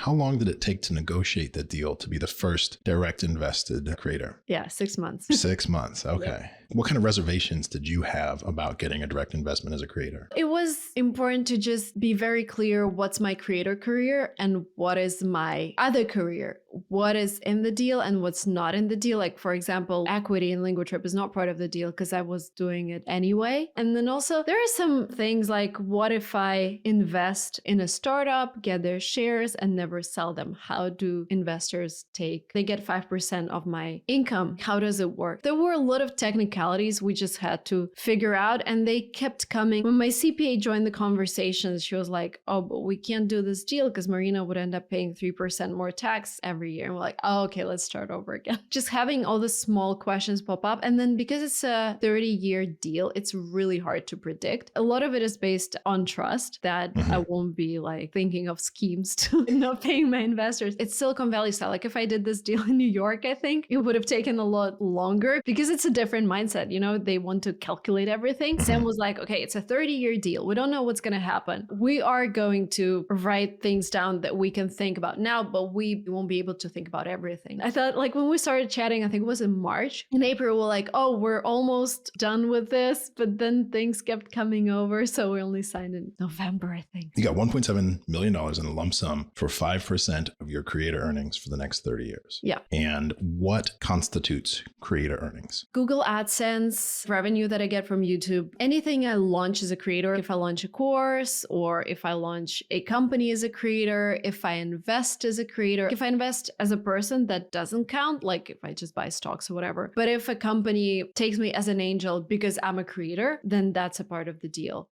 How long did it take to negotiate the deal to be the first direct invested creator? Yeah, 6 months. 6 months. Okay. Yeah. What kind of reservations did you have about getting a direct investment as a creator? It was important to just be very clear what's my creator career and what is my other career. What is in the deal and what's not in the deal. Like, for example, equity in Linguatrip is not part of the deal because I was doing it anyway. And then also there are some things like, what if I invest in a startup, get their shares and never sell them? How do investors they get 5% of my income? How does it work? There were a lot of technicalities we just had to figure out, and they kept coming. When my CPA joined the conversations, she was like, oh, but we can't do this deal because Marina would end up paying 3% more tax every year. And we're like, oh, okay, let's start over again. Just having all the small questions pop up. And then because it's a 30-year deal, it's really hard to predict. A lot of it is based on trust that I won't be like thinking of schemes to not paying my investors. It's Silicon Valley style. Like if I did this deal in New York, I think it would have taken a lot longer because it's a different mindset. You know, they want to calculate everything. Sam was like, okay, it's a 30-year deal. We don't know what's going to happen. We are going to write things down that we can think about now, but we won't be able to think about everything. I thought like when we started chatting, I think it was in March. In April, we're like, oh, we're almost done with this. But then things kept coming over. So we only signed in November, I think. You got $1.7 million in a lump sum for 5% of your creator earnings for the next 30 years. Yeah. And what constitutes creator earnings? Google AdSense, revenue that I get from YouTube, anything I launch as a creator, if I launch a course or if I launch a company as a creator, if I invest as a creator, if I invest as a person, that doesn't count, like if I just buy stocks or whatever. But if a company takes me as an angel because I'm a creator, then that's a part of the deal.